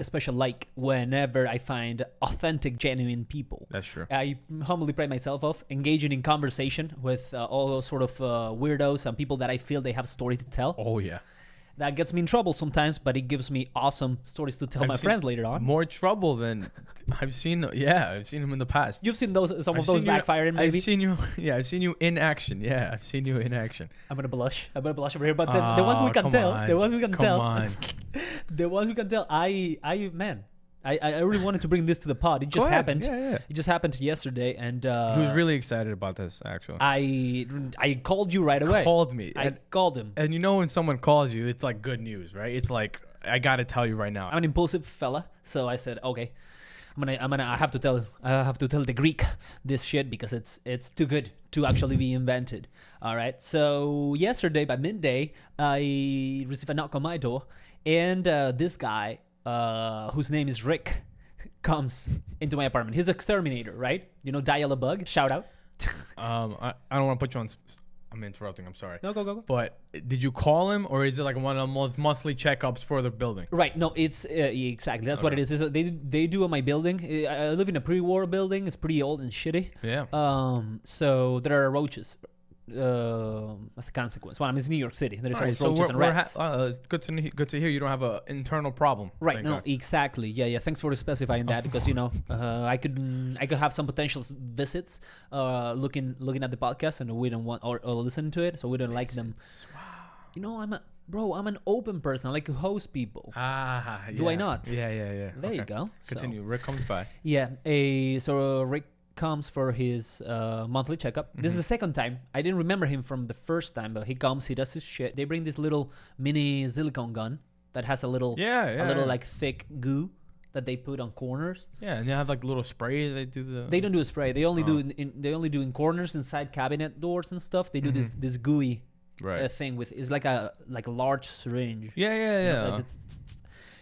a special like whenever I find authentic, genuine people. That's true. I humbly pride myself of engaging in conversation with all those sort of weirdos and people that I feel they have a story to tell. Oh yeah. That gets me in trouble sometimes, but it gives me awesome stories to tell my friends later on. More trouble than I've seen. Yeah, I've seen him in the past. You've seen some of those backfiring, maybe? I've seen you. Yeah, I've seen you in action. Yeah, I've seen you in action. I'm gonna blush over here, but the ones we can tell, the ones we can tell, the ones we can tell. I really wanted to bring this to the pod. It just happened. Yeah. It just happened yesterday, and he was really excited about this. Actually, I called you right away. Called me. I called him. And you know when someone calls you, it's like good news, right? It's like I gotta tell you right now. I'm an impulsive fella, so I said, okay, I have to tell the Greek this shit because it's too good to actually be invented. All right. So yesterday by midday, I received a knock on my door, and this guy, whose name is Rick, comes into my apartment. He's an exterminator, right? You know, dial a bug. Shout out. I don't want to put you on. I'm interrupting. I'm sorry. No, go. But did you call him, or is it like one of the monthly checkups for the building? Right. No, it's exactly. That's what it is. They do on my building. I live in a pre-war building. It's pretty old and shitty. Yeah. So there are roaches. As a consequence. Well, I mean, it's New York City. There's always roaches and rats. It's good to hear you don't have an internal problem. Right. No, exactly. Yeah. Thanks for specifying that because I could have some potential visits looking at the podcast and we don't want or listen to it, so we don't like them. Wow. I'm an open person. I like to host people. Do I not? Yeah. There you go. Continue. So, Rick comes by. Yeah. So Rick comes for his monthly checkup. Mm-hmm. This is the second time. I didn't remember him from the first time, but he comes, he does his shit. They bring this little mini silicone gun that has a little like thick goo that they put on corners. Yeah, and they have like little spray. They don't do a spray. They only do in corners inside cabinet doors and stuff. They do this gooey thing with it's like a large syringe. Yeah.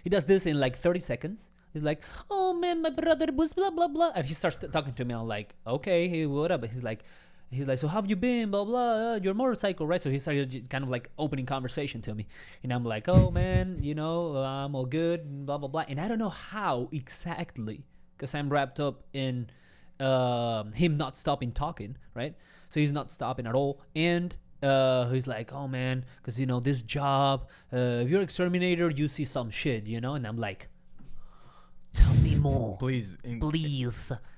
He does this in like 30 seconds. He's like, oh man, my brother was blah blah blah, and he starts talking to me. I'm like, okay, hey, what up? He's like, so how have you been? Blah blah. Your motorcycle, right? So he started kind of like opening conversation to me, and I'm like, oh man, I'm all good, blah blah blah. And I don't know how exactly, because I'm wrapped up in him not stopping talking, right? So he's not stopping at all, and he's like, oh man, because this job, if you're an exterminator, you see some shit, and I'm like, tell me more, please.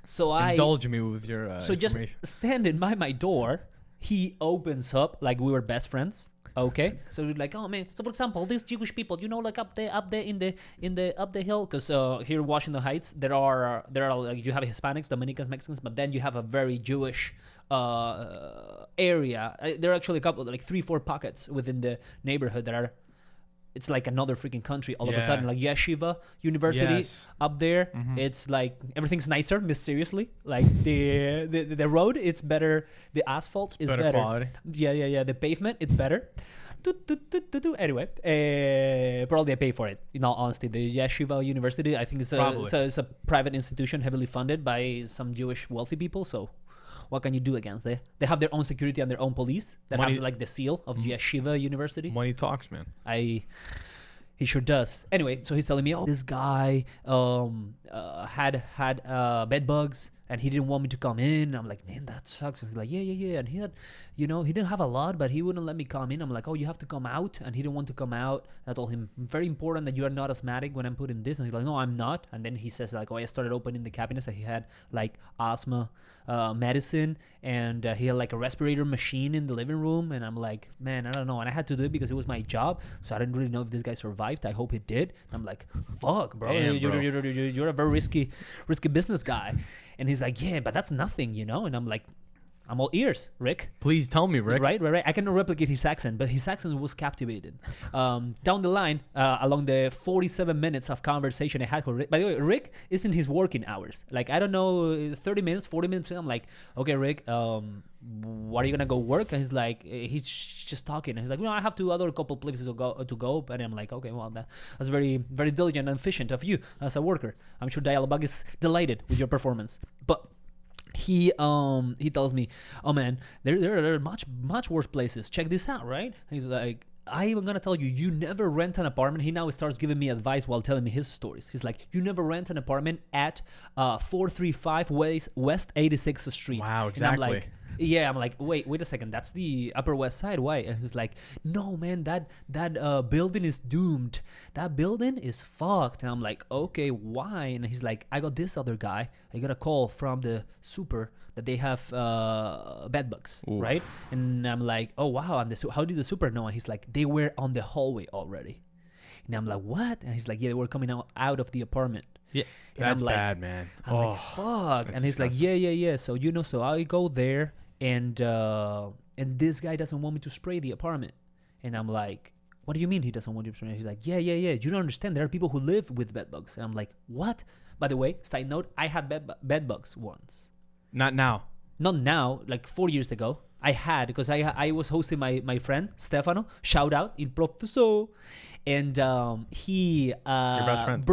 So indulge me with your. So just standing by my door, he opens up like we were best friends. Okay, so we're like, oh man. So for example, these Jewish people, like up there in the up the hill, because here in Washington Heights, there are like you have Hispanics, Dominicans, Mexicans, but then you have a very Jewish area. There are actually a couple, like 3-4 pockets within the neighborhood that are. It's like another freaking country all of a sudden, like Yeshiva University up there. Mm-hmm. It's like everything's nicer, mysteriously. Like the road, it's better. The asphalt is better. Quality. Yeah. The pavement, it's better. Anyway, probably I pay for it. In all honesty, the Yeshiva University, I think it's a private institution heavily funded by some Jewish wealthy people. So. What can you do against it? They have their own security and their own police that have like the seal of Yeshiva University. Money talks, man. He sure does. Anyway, so he's telling me, this guy had bed bugs and he didn't want me to come in. I'm like, man, that sucks. And he's like, yeah. And he had, he didn't have a lot, but he wouldn't let me come in. I'm like, oh, you have to come out. And he didn't want to come out. I told him, very important that you are not asthmatic when I'm putting this. And he's like, no, I'm not. And then he says like, oh, I started opening the cabinets and he had like asthma medicine, and he had like a respirator machine in the living room. And I'm like, man, I don't know. And I had to do it because it was my job. So I didn't really know if this guy survived. I hope he did. And I'm like, fuck, bro. Damn, you're a very risky business guy. And he's like, yeah, but that's nothing, And I'm like, I'm all ears, Rick. Please tell me, Rick. Right. I cannot replicate his accent, but his accent was captivated. Down the line, along the 47 minutes of conversation I had with Rick. By the way, Rick is in his working hours. Like, I don't know, 30 minutes, 40 minutes. I'm like, okay, Rick, what are you going to go work? And he's like, he's just talking. And he's like, I have two other couple places to go. And I'm like, okay, well, that's very, very diligent and efficient of you as a worker. I'm sure Dialabag is delighted with your performance. But he tells me, oh man, there are much worse places. Check this out, right? And he's like, I even gonna tell you, you never rent an apartment. He now starts giving me advice while telling me his stories. He's like, you never rent an apartment at 435 West 86th Street. Wow, And I'm exactly. like, yeah, I'm like, wait a second, that's the Upper West Side. Why? And he's like, no, man, that building is doomed. That building is fucked. And I'm like, okay, why? And he's like, I got this other guy. I got a call from the super that they have bed bugs, Oof. right? And I'm like, oh wow. And how did the super know? And he's like, they were on the hallway already. And I'm like, what? And he's like, yeah, they were coming out of the apartment. Yeah, And that's I'm like, bad, man. I'm like, fuck. that's And he's like, disgusting. yeah. So so I go there, and this guy doesn't want me to spray the apartment. And I'm like, what do you mean he doesn't want you to spray? He's like, yeah. You don't understand. There are people who live with bed bugs. And I'm like, what? By the way, side note, I had bed bugs once. Not now. Not now, like 4 years ago. I had, because I was hosting my friend Stefano, shout out il professor, and he Your best friend.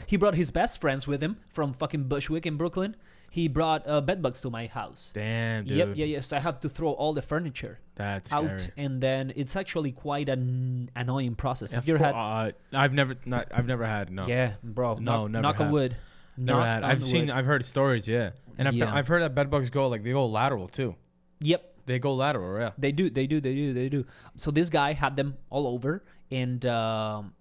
he brought his best friends with him from fucking Bushwick in Brooklyn. He brought bed bugs to my house. Damn, dude. Yep, yeah. So I had to throw all the furniture That's out, scary. and then it's actually quite an annoying process. Have you Of ever cour- had? I've never had. No. Yeah, bro. No, never knock on had. wood. Never Knock had. on wood. I've heard stories. Yeah, and Yeah. I've heard that bed bugs they go lateral too. Yep. They go lateral. Yeah. They do. So this guy had them all over, and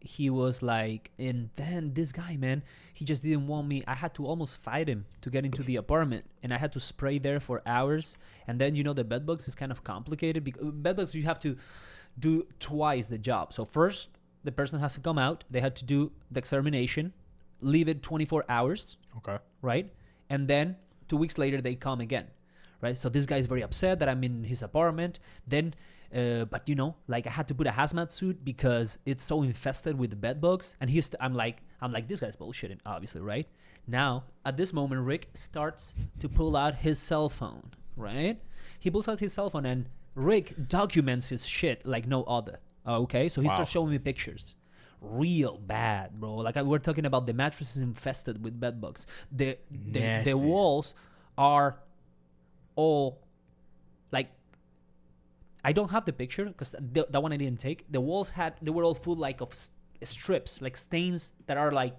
he was like, and then this guy, man, he just didn't want me. I had to almost fight him to get into the apartment, and I had to spray there for hours. And then, the bed bugs is kind of complicated, because bed bugs, you have to do twice the job. So first, the person has to come out. They had to do the extermination, leave it 24 hours, Okay. right? And then 2 weeks later, they come again. Right, so this guy is very upset that I'm in his apartment. Then, but like I had to put a hazmat suit because it's so infested with bed bugs. And I'm like, this guy's bullshitting, obviously, right? Now, at this moment, Rick starts to pull out his cell phone. Right, he pulls out his cell phone, and Rick documents his shit like no other. Okay, so he starts showing me pictures. Real bad, bro. Like we're talking about the mattresses infested with bed bugs. The walls are all like, I don't have the picture because that one I didn't take. The walls they were all full like of strips, like stains that are like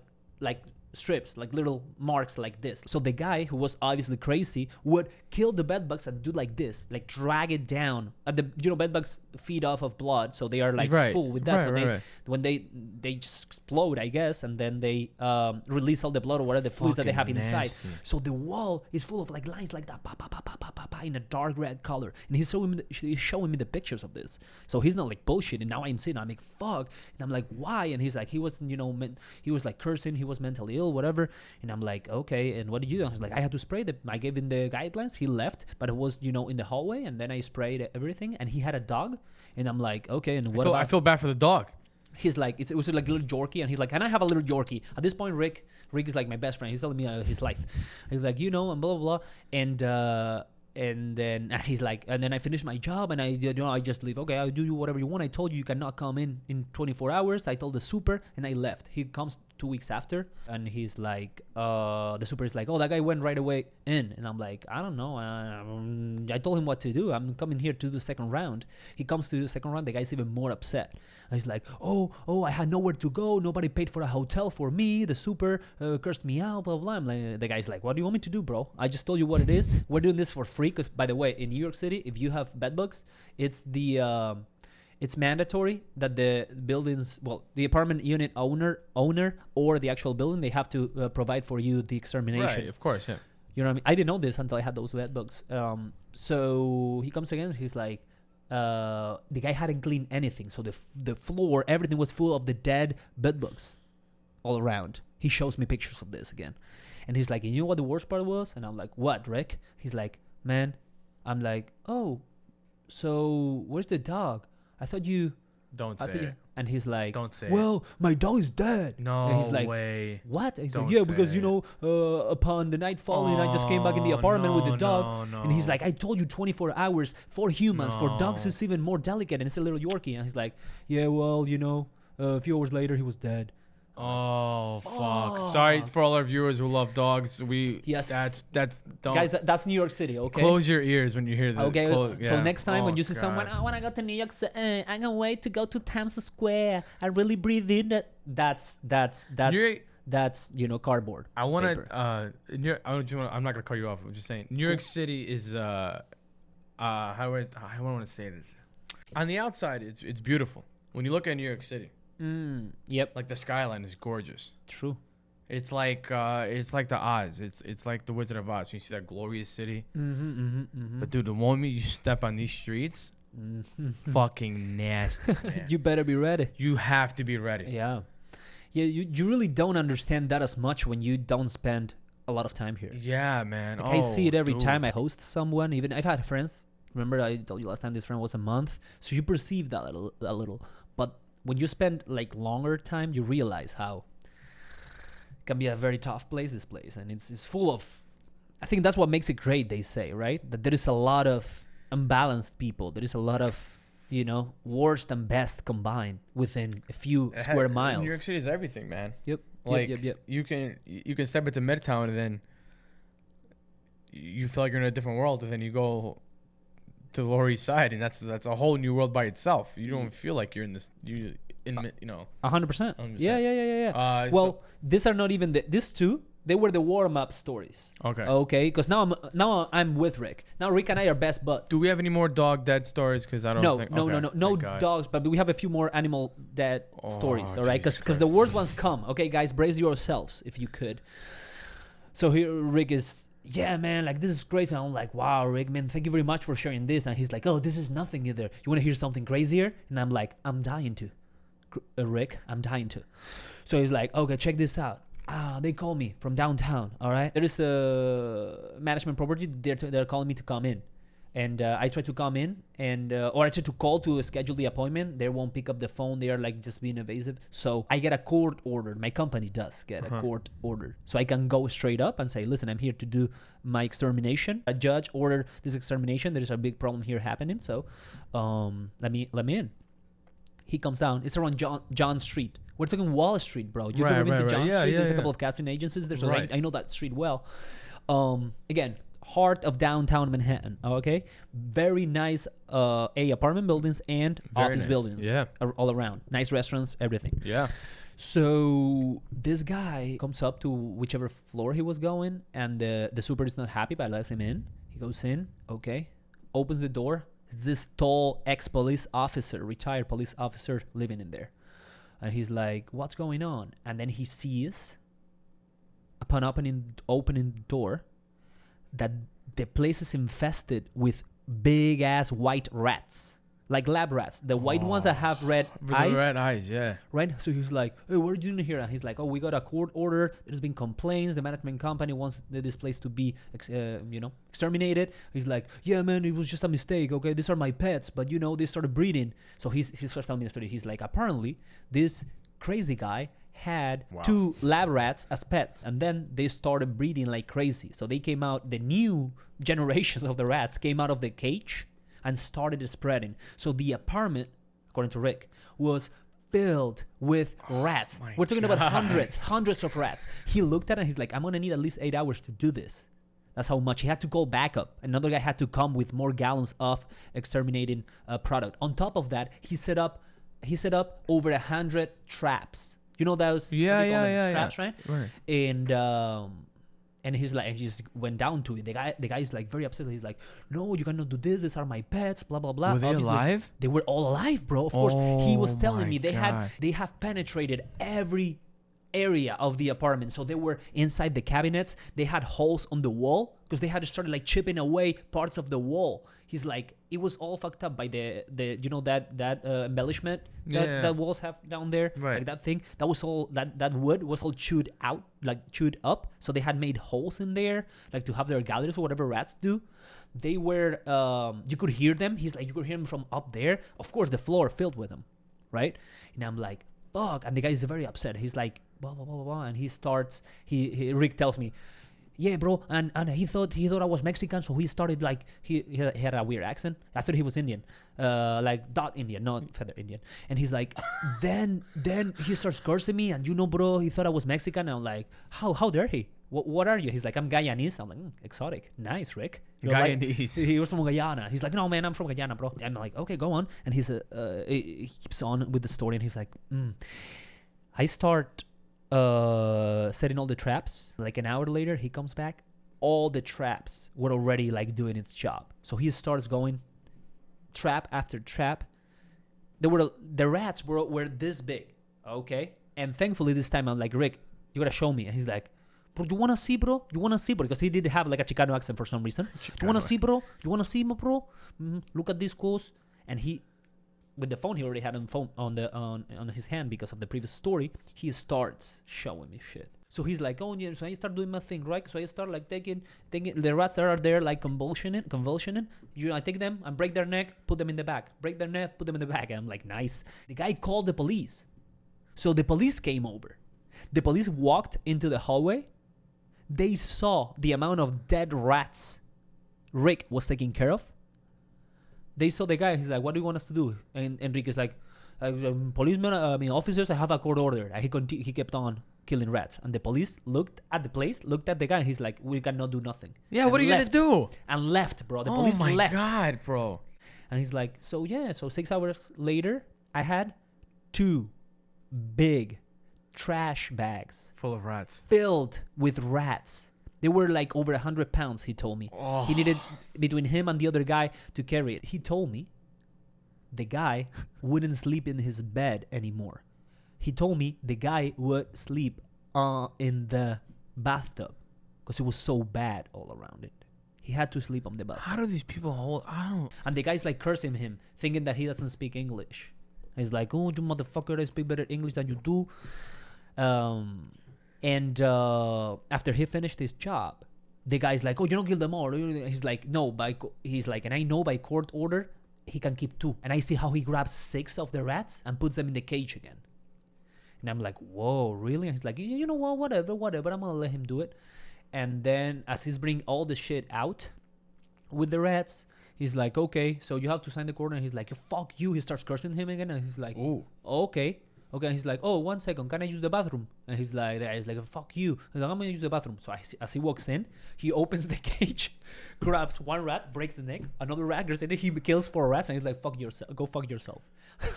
strips, like little marks like this. So the guy, who was obviously crazy, would kill the bed bugs and do like this, like drag it down. Bed bugs feed off of blood, so they are like full with that. When they just explode, I guess, and then they release all the blood or whatever the fluids that they have inside. Nasty. So the wall is full of like lines like that, in a dark red color. And he's showing me the pictures of this. So he's not like bullshit. And now I'm seeing, I'm like, fuck. And I'm like, why? And he's like, he was like cursing. He was mentally ill, whatever. And I'm like, okay. And what did you do? He's like, I had to spray I gave him the guidelines. He left, but it was, in the hallway. And then I sprayed everything. And he had a dog. And I'm like, okay. And I feel bad for the dog. He's like, it was like a little Yorkie, and he's like, and I have a little Yorkie. At this point, Rick is like my best friend. He's telling me his life. He's like, and blah blah blah, and then he's like, and then I finish my job, and I just leave. Okay, I'll do whatever you want. I told you cannot come in 24 hours. I told the super, and I left. He comes 2 weeks after, and he's like, the super is like, oh, that guy went right away in, and I'm like, I don't know. I told him what to do. I'm coming here to do the second round. He comes to the second round. The guy's even more upset. And he's like, oh, I had nowhere to go. Nobody paid for a hotel for me. The super cursed me out, blah, blah. I'm like, the guy's like, what do you want me to do, bro? I just told you what it is. We're doing this for free. Because, by the way, in New York City, if you have bed bugs, it's mandatory that the apartment unit owner or the actual building, they have to provide for you the extermination. Right, of course, yeah. You know what I mean? I didn't know this until I had those bed bugs. So he comes again. He's like, the guy hadn't cleaned anything, so the floor, everything was full of the dead bed bugs all around. He shows me pictures of this again, and he's like, you know what the worst part was? And I'm like, what, Rick? He's like, man. I'm like, oh, so where's the dog? I thought you. Don't say it. And he's like, don't say well, my dog is dead. No and he's like, way. What? And he's Don't like, yeah, say because it. upon the night falling, I just came back in the apartment with the dog. No. And he's like, I told you 24 hours for humans. For dogs, it's even more delicate, and it's a little Yorkie. And he's like, yeah, well, a few hours later, he was dead. Oh fuck! Oh. Sorry for all our viewers who love dogs. Yes. That's don't Guys, that's New York City, okay? close your ears when you hear that. Okay, so next time when you see God. someone, I want to go to New York City, I can't wait to go to Times Square. I really breathe in that. That's cardboard. I want paper. to. I'm not gonna cut you off. I'm just saying, New York City is how do I want to say this? On the outside, it's beautiful. When you look at New York City, Yep. like the skyline is gorgeous. True. It's like the Oz. It's like the Wizard of Oz. You see that glorious city. But dude, the moment you step on these streets, fucking nasty, man. You better be ready. You have to be ready. Yeah. Yeah, you really don't understand that as much when you don't spend a lot of time here. Yeah, man. Like, I see it every dude. time I host someone. Even I've had friends. Remember I told you last time this friend was a month. So you perceive that a little. But when you spend like longer time, you realize how it can be a very tough place, this place. And it's full of, I think that's what makes it great, they say, right? That there is a lot of unbalanced people. There is a lot of, worst and best combined within a few square miles. New York City is everything, man. Yep. Like Yep. you can step into Midtown and then you feel like you're in a different world, and then you go to the Lower East Side, and that's a whole new world by itself. You don't feel like you're in this. 100%. Yeah. So, Well, these are not even these two. They were the warm-up stories. okay. Because now I'm with Rick. Now Rick and I are best buds. Do we have any more dog dead stories? Because I don't. No, think, no Thank God. dogs, but we have a few more animal dead stories. All right, Jesus because the worst ones come. Okay, guys, brace yourselves if you could. So here Rick is, yeah, man, like this is crazy. And I'm like, wow, Rick, man, thank you very much for sharing this. And he's like, oh, this is nothing either. You want to hear something crazier? And I'm like, I'm dying to, Rick, I'm dying to. So he's like, okay, check this out. They call me from downtown. All right, there is a management property. They're calling me to come in, and I try to come in, and or I try to call to schedule the appointment. They won't pick up the phone. They are like just being evasive. So I get a court order. My company does get a court order, so I can go straight up and say, listen, I'm here to do my extermination. A judge ordered this extermination. There is a big problem here happening. So let me in. He comes down. It's around John Street. We're talking Wall Street, bro. You've ever been to John Street? There's a couple of casting agencies. There's I know that street well. Again, heart of downtown Manhattan. Okay, very nice apartment buildings and office buildings. Yeah, all around. Nice restaurants, everything. Yeah. So this guy comes up to whichever floor he was going, and the super is not happy, but lets him in. He goes in. Okay, opens the door. This tall ex-police officer, retired police officer, living in there. And he's like, what's going on? And then he sees, upon opening the door, that the place is infested with big-ass white rats. Like lab rats. The white ones that have red eyes. Red eyes, yeah. Right? So he's like, hey, what are you doing here? And he's like, oh, we got a court order. There's been complaints. The management company wants this place to be, exterminated. He's like, yeah, man, it was just a mistake. Okay, these are my pets. But, they started breeding. So he starts telling me the story. He's like, apparently, this crazy guy had 2 lab rats as pets. And then they started breeding like crazy. So they came out, the new generations of the rats came out of the cage and started spreading. So the apartment, according to Rick, was filled with rats. We're talking about hundreds of rats. He looked at it and he's like, I'm going to need at least 8 hours to do this. That's how much. He had to call backup. Another guy had to come with more gallons of exterminating product. On top of that, he set up over 100 traps. You know those traps, right? And he's like, he just went down to it. The guy is like very upset. He's like, no, you cannot do this. These are my pets. Blah blah blah. Were they alive? They were all alive, bro. Of course. He was telling me they God. have penetrated every area of the apartment. So they were inside the cabinets. They had holes on the wall because they had started like chipping away parts of the wall. He's like, it was all fucked up by the that embellishment that walls have down there, like that thing. That was all that wood was all chewed up. So they had made holes in there, like to have their galleries or whatever rats do. They were you could hear them. He's like, you could hear them from up there. Of course, the floor filled with them, right? And I'm like, fuck. And the guy is very upset. He's like, blah blah blah blah, and he starts. Rick tells me, yeah, bro, and he thought I was Mexican, so he started like he had a weird accent. I thought he was Indian, like dot Indian, not feather Indian. And he's like, then he starts cursing me, and bro, he thought I was Mexican. And I'm like, how dare he? What are you? He's like, I'm Guyanese. I'm like, exotic, nice, Rick. Guyanese. Like, he was from Guyana. He's like, no, man, I'm from Guyana, bro. I'm like, okay, go on. And he keeps on with the story, and he's like, I start setting all the traps. Like an hour later, he comes back. All the traps were already like doing its job. So he starts going trap after trap. The rats were this big, okay. And thankfully this time I'm like, Rick, you gotta show me. And he's like, bro, you wanna see, bro? Because he did have like a Chicano accent for some reason. You wanna see, bro? You wanna see, bro? Look at these coals. And he, with the phone he already had on his hand because of the previous story, he starts showing me shit. So he's like, oh yeah, so I start doing my thing, right? So I start like taking the rats that are there, like convulsioning. I take them and break their neck, put them in the bag. Break their neck, put them in the bag. And I'm like, nice. The guy called the police. So the police came over. The police walked into the hallway. They saw the amount of dead rats Rick was taking care of. They saw the guy. He's like, what do you want us to do? And Enrique is like, officers, I have a court order. And he kept on killing rats. And the police looked at the guy. And he's like, we cannot do nothing. Yeah, and what are you going to do? And left, bro. The police left. Oh, my God, bro. And he's like, so 6 hours later, I had 2 big trash bags full of rats, filled with rats. They were like over 100 pounds, he told me. Oh. He needed, between him and the other guy, to carry it. He told me the guy wouldn't sleep in his bed anymore. He told me the guy would sleep in the bathtub because it was so bad all around it. He had to sleep on the bathtub. How do these people hold? I don't. And the guy's like cursing him, thinking that he doesn't speak English. He's like, oh, you motherfucker, I speak better English than you do. And after he finished his job, the guy's like, oh, you don't kill them all. He's like, no, he's like, and I know by court order, he can keep 2. And I see how he grabs 6 of the rats and puts them in the cage again. And I'm like, whoa, really? And he's like, you know what, whatever, I'm going to let him do it. And then as he's bringing all the shit out with the rats, he's like, okay, so you have to sign the court. And he's like, fuck you. He starts cursing him again. And he's like, ooh, okay. And he's like, oh, 1 second, can I use the bathroom? And he's like, fuck you. He's like, I'm going to use the bathroom. So as he walks in, he opens the cage, grabs 1 rat, breaks the neck, another rat goes in it, he kills 4 rats, and he's like, fuck yourself, go fuck yourself.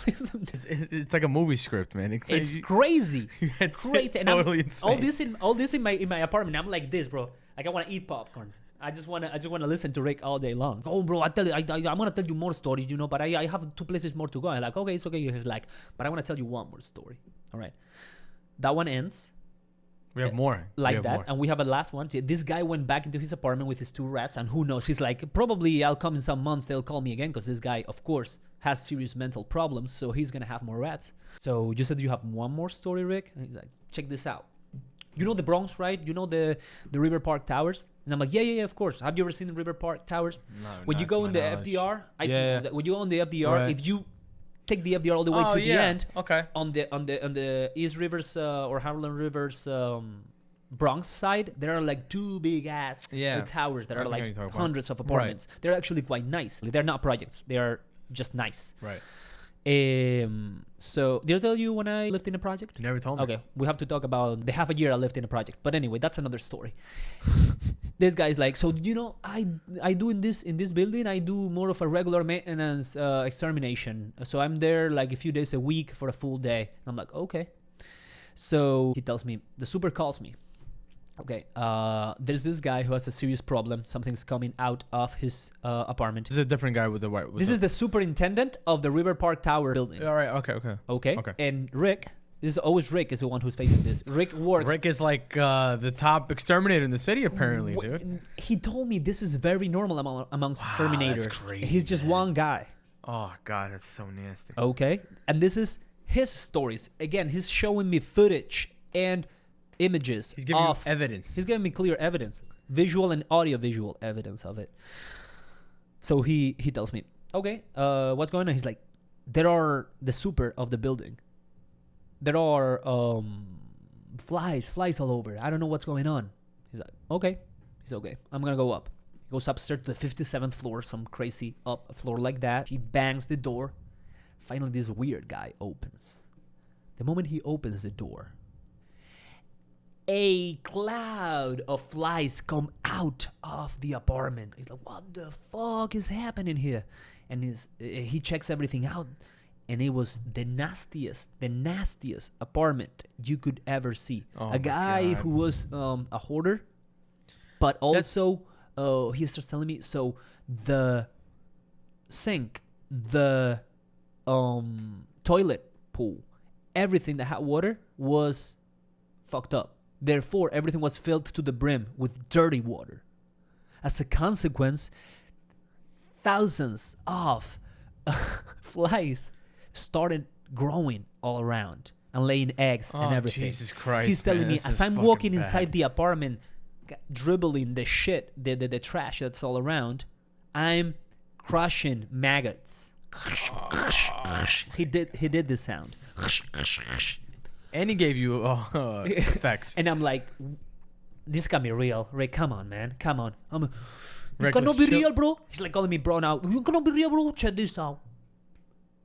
it's like a movie script, man. It's crazy. Crazy. And totally insane. all this in my apartment. I'm like this, bro. Like I want to eat popcorn. I just wanna listen to Rick all day long. Oh, bro, I'm gonna tell you more stories, but I have 2 places more to go. I'm like, okay, it's okay. He's like, but I wanna tell you one more story. All right, that one ends. We have more like that, and we have a last one. This guy went back into his apartment with his 2 rats, and who knows? He's like, probably I'll come in some months. They'll call me again because this guy, of course, has serious mental problems, so he's gonna have more rats. So you said you have one more story, Rick. And he's like, check this out. You know the Bronx, right? You know the River Park Towers? And I'm like, yeah, of course. Have you ever seen the River Park Towers? No, when you go in the FDR, when you go on the FDR, right. If you take the FDR all the way to the end, okay, on the East Rivers or Harlem Rivers Bronx side, there are like 2 big ass towers that are like hundreds of apartments. Right. They're actually quite nice. They're not projects. They are just nice. Right. So did I tell you when I lived in a project? You never told me. Okay, we have to talk about the half a year I lived in a project. But anyway, that's another story. This guy's like, so I do in this building, I do more of a regular maintenance extermination. So I'm there like a few days a week for a full day. And I'm like, okay. So he tells me, the super calls me. Okay, there's this guy who has a serious problem. Something's coming out of his apartment. This is a different guy with the white. This is the superintendent of the River Park Tower building. All right, okay. And Rick, this is always Rick is the one who's facing this. Rick is like the top exterminator in the city, apparently, dude. He told me this is very normal amongst exterminators. That's crazy, he's just one guy. Oh, God, that's so nasty. Okay, and this is his stories. Again, he's showing me footage and images. He's giving you evidence. He's giving me clear evidence, visual and audio-visual evidence of it. So he tells me, okay, what's going on? He's like, there are the super of the building. There are flies all over. I don't know what's going on. He's like, okay, He's okay. I'm gonna go up. He goes upstairs to the 57th floor, some crazy up floor like that. He bangs the door. Finally, this weird guy opens. The moment he opens the door, a cloud of flies come out of the apartment. He's like, what the fuck is happening here? And he checks everything out. And it was the nastiest apartment you could ever see. A guy who was a hoarder, but also he starts telling me, so the sink, the toilet pool, everything that had water was fucked up. Therefore, everything was filled to the brim with dirty water. As a consequence, thousands of flies started growing all around and laying eggs and everything. Jesus Christ! He's telling me, as I'm walking inside the apartment, dribbling the shit, the trash that's all around, I'm crushing maggots. He did this sound. And he gave you effects. And I'm like, this got me real. Ray, come on, man. Come on. You cannot be real, bro. He's like calling me bro now. You cannot be real, bro. Check this out.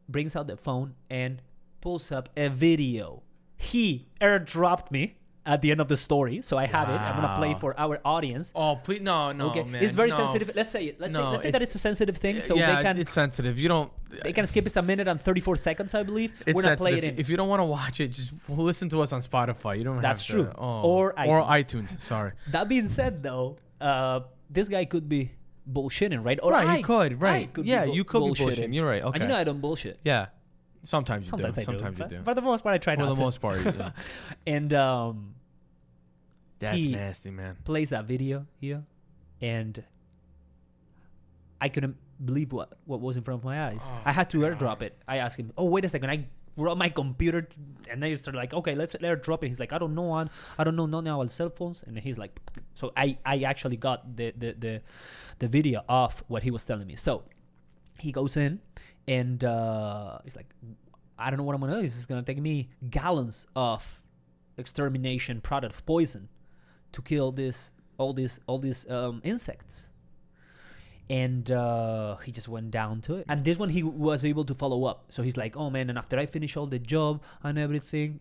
Brings out the phone and pulls up a video. He airdropped me at the end of the story, so I have it. I'm gonna play for our audience. Oh, please, no, okay. Man. It's very sensitive. Let's say it. Let's say that it's a sensitive thing, so they can. It's sensitive. You don't. They can skip it a minute and 34 seconds, I believe. We're not playing it in. If you don't want to watch it, just listen to us on Spotify. You don't. That's have true. To, Or iTunes. Sorry. That being said, though, this guy could be bullshitting, right? Or right, he could, right? You could be bullshitting. You're right. Okay. And I don't bullshit. Yeah. Sometimes you do. I do. Sometimes you do. For the most part, I try not to. For the most part, you do. And that's nasty, man. Plays that video here, and I couldn't believe what was in front of my eyes. I had to airdrop it. I asked him, "Oh, wait a second." I brought my computer, and then he started like, "Okay, let's airdrop it." He's like, "I don't know nothing about cell phones," and he's like, "So I actually got the video of what he was telling me." So he goes in, and he's like, "I don't know what I'm gonna do. This is gonna take me gallons of extermination product poison to kill all these insects." And he just went down to it. And this one he was able to follow up. So he's like, "Oh man, and after I finish all the job and everything,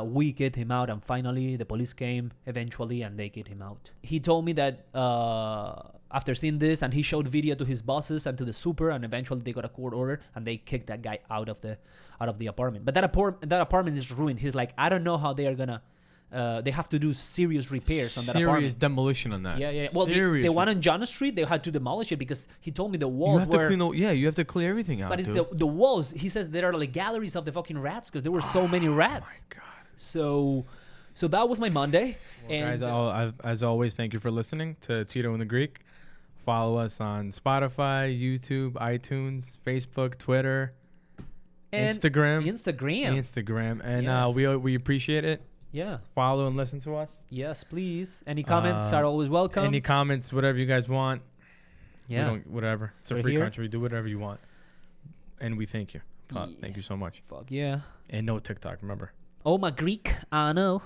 we get him out, and finally the police came eventually and they get him out." He told me that after seeing this, and he showed video to his bosses and to the super, and eventually they got a court order and they kicked that guy out of the apartment. But that apartment is ruined. He's like, "I don't know how they are gonna they have to do serious repairs on that apartment." Serious demolition on that. Yeah. Well, the one on John Street, they had to demolish it because he told me the walls you have to clear everything out. But it's the walls. He says there are like galleries of the fucking rats because there were so many rats. My God. So that was my Monday. Well, guys, as always, thank you for listening to Tito and the Greek. Follow us on Spotify, YouTube, iTunes, Facebook, Twitter, and Instagram, and we appreciate it. Yeah. Follow and listen to us. Yes, please. Any comments are always welcome. Any comments, whatever you guys want. Yeah. Whatever. It's a free country. Do whatever you want. And we thank you. Thank you so much. Fuck yeah. And no TikTok, remember. Oh, my Greek. I know.